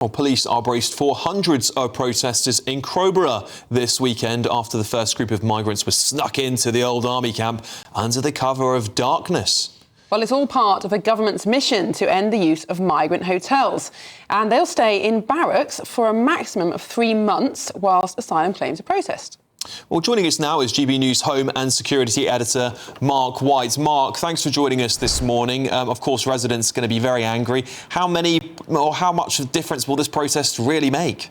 Well, police are braced for hundreds of protesters in Crowborough this weekend after the first group of migrants was snuck into the old army camp under the cover of darkness. Well, it's all part of a government's mission to end the use of migrant hotels. And they'll stay in barracks for a maximum of 3 months whilst asylum claims are processed. Well, joining us now is GB News Home and Security Editor Mark White. Mark, thanks for joining us this morning. Of course, residents are going to be very angry. How much of a difference will this protest really make?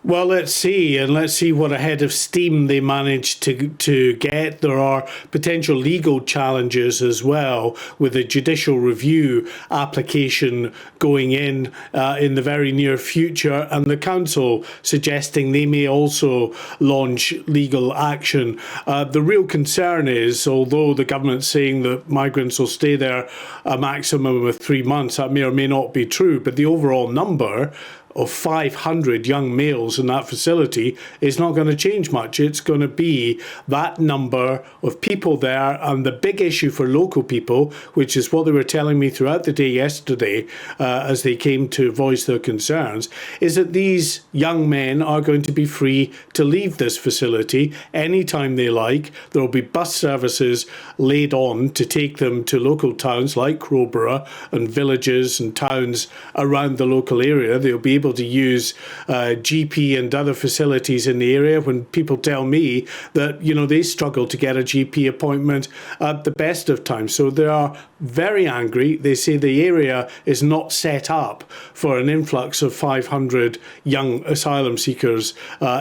Well, let's see, and let's see what a head of steam they manage to get. There are potential legal challenges as well, with a judicial review application going in the very near future, and the council suggesting they may also launch legal action. The real concern is, although the government's saying that migrants will stay there a maximum of 3 months, that may or may not be true, but the overall number of 500 young males in that facility is not going to change much. It's going to be that number of people there. And the big issue for local people, which is what they were telling me throughout the day yesterday as they came to voice their concerns, is that these young men are going to be free to leave this facility anytime they like. There will be bus services laid on to take them to local towns like Crowborough and villages and towns around the local area. They'll be able to use GP and other facilities in the area. When people tell me that, they struggle to get a GP appointment at the best of times. So they are very angry. They say the area is not set up for an influx of 500 young asylum seekers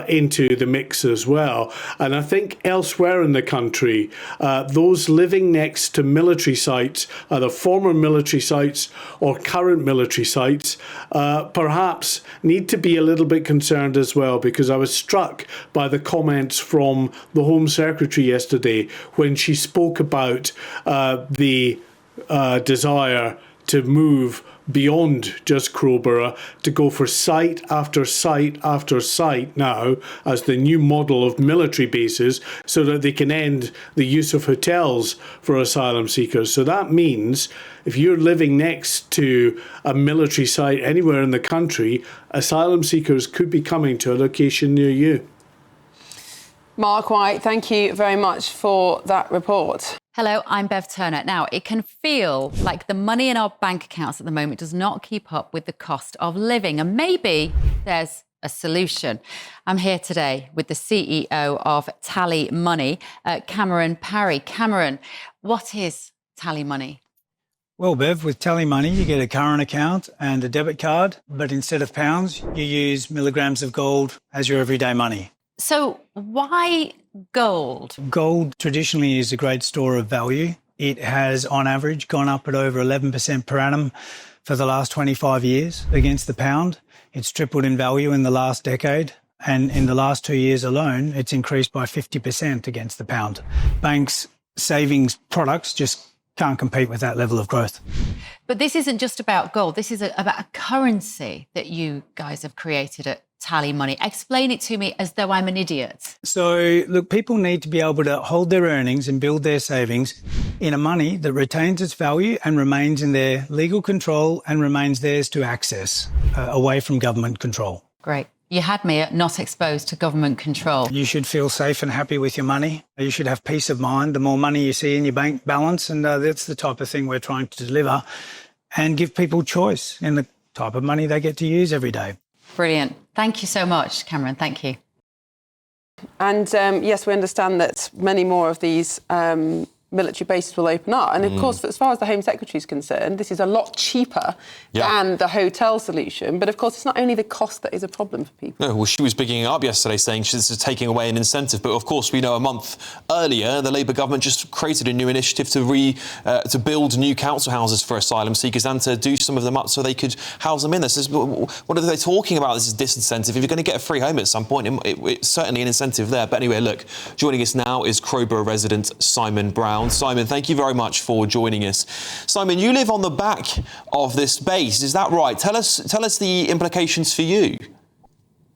into the mix as well. And I think elsewhere in the country, those living next to military sites, either former military sites or current military sites, perhaps need to be a little bit concerned as well, because I was struck by the comments from the Home Secretary yesterday when she spoke about the desire to move beyond just Crowborough, to go for site after site after site now as the new model of military bases, so that they can end the use of hotels for asylum seekers. So that means if you're living next to a military site anywhere in the country, asylum seekers could be coming to a location near you. Mark White, thank you very much for that report. Hello, I'm Bev Turner. Now, it can feel like the money in our bank accounts at the moment does not keep up with the cost of living, and maybe there's a solution. I'm here today with the CEO of TallyMoney, Cameron Parry. Cameron, what is TallyMoney? Well, Bev, with TallyMoney, you get a current account and a debit card, but instead of pounds, you use milligrams of gold as your everyday money. So why gold? Gold traditionally is a great store of value. It has, on average, gone up at over 11% per annum for the last 25 years against the pound. It's tripled in value in the last decade. And in the last 2 years alone, it's increased by 50% against the pound. Banks' savings products just can't compete with that level of growth. But this isn't just about gold. This is about a currency that you guys have created at TallyMoney. Explain it to me as though I'm an idiot. So, look, people need to be able to hold their earnings and build their savings in a money that retains its value and remains in their legal control and remains theirs to access, away from government control. Great. You had me at not exposed to government control. You should feel safe and happy with your money. You should have peace of mind. The more money you see in your bank balance, and that's the type of thing we're trying to deliver, and give people choice in the type of money they get to use every day. Brilliant. Thank you so much, Cameron. Thank you. And yes, we understand that many more of these military bases will open up. And of course, as far as the Home Secretary is concerned, this is a lot cheaper than the hotel solution. But of course, it's not only the cost that is a problem for people. No, well, she was bigging it up yesterday, saying this is taking away an incentive. But of course, we know a month earlier, the Labour government just created a new initiative to build new council houses for asylum seekers and to do some of them up so they could house them in. This is what are they talking about? This is disincentive. If you're going to get a free home at some point, it's certainly an incentive there. But anyway, look, joining us now is Crowborough resident Simon Brown. Simon, thank you very much for joining us. Simon, you live on the back of this base, is that right? Tell us the implications for you.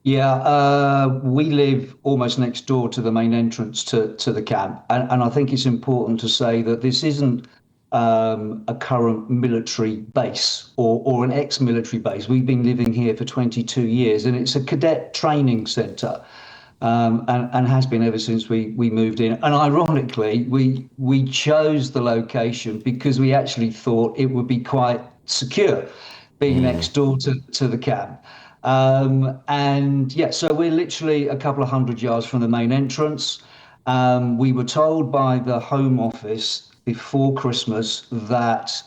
Yeah, we live almost next door to the main entrance to the camp. And I think it's important to say that this isn't a current military base or an ex-military base. We've been living here for 22 years, and it's a cadet training centre. And has been ever since we moved in. And ironically, we chose the location because we actually thought it would be quite secure, being next door to the camp. And yeah, so we're literally a couple of 100 yards from the main entrance. We were told by the Home Office before Christmas that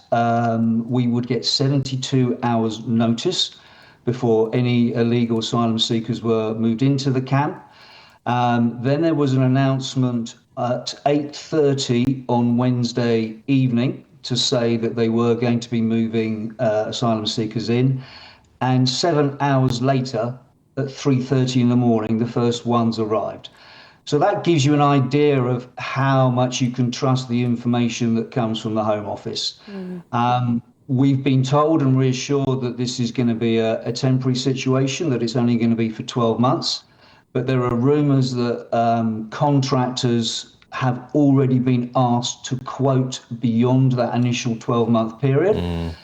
we would get 72 hours notice before any illegal asylum seekers were moved into the camp. Then there was an announcement at 8:30 on Wednesday evening to say that they were going to be moving asylum seekers in. And 7 hours later, at 3:30 in the morning, the first ones arrived. So that gives you an idea of how much you can trust the information that comes from the Home Office. We've been told and reassured that this is going to be a temporary situation, that it's only going to be for 12 months. But there are rumours that contractors have already been asked to quote beyond that initial 12-month period.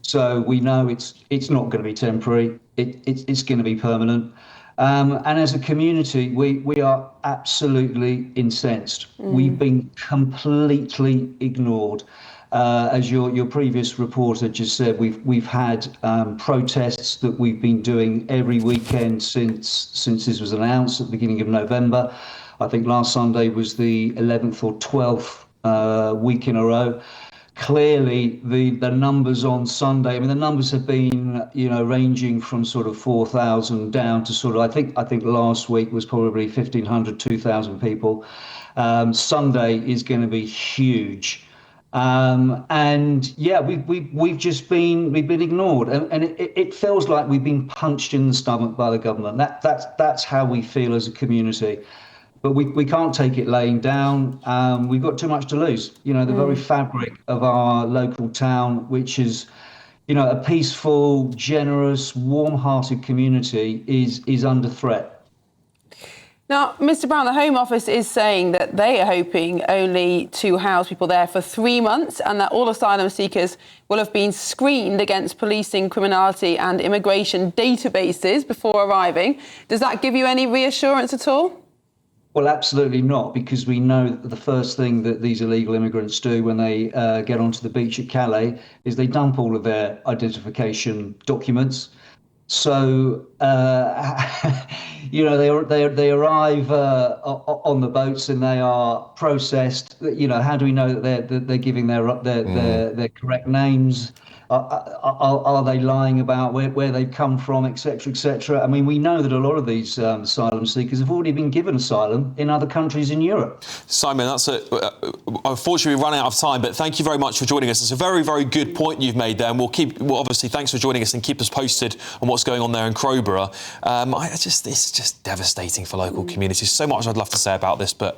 So we know it's not going to be temporary. It's going to be permanent. And as a community, we are absolutely incensed. We've been completely ignored. As your previous reporter just said, we've had protests that we've been doing every weekend since this was announced at the beginning of November. I think last Sunday was the 11th or 12th week in a row. Clearly, the numbers on Sunday, I mean, the numbers have been, ranging from sort of 4,000 down to sort of, I think last week was probably 1,500, 2,000 people. Sunday is going to be huge. And yeah, we've been ignored, and it feels like we've been punched in the stomach by the government. That's how we feel as a community. But we can't take it laying down. We've got too much to lose. The very fabric of our local town, which is, a peaceful, generous, warm-hearted community, is under threat. Now, Mr. Brown, the Home Office is saying that they are hoping only to house people there for 3 months, and that all asylum seekers will have been screened against policing, criminality and immigration databases before arriving. Does that give you any reassurance at all? Well, absolutely not, because we know that the first thing that these illegal immigrants do when they get onto the beach at Calais is they dump all of their identification documents. So, they arrive on the boats and they are processed. How do we know that they're giving their correct names? Are they lying about where they've come from, etc., etc.? I mean, we know that a lot of these asylum seekers have already been given asylum in other countries in Europe. Simon, that's unfortunately, we've run out of time, but thank you very much for joining us. It's a very, very good point you've made there, and obviously, thanks for joining us and keep us posted on what's going on there in Crowborough. It's just devastating for local communities. So much I'd love to say about this, but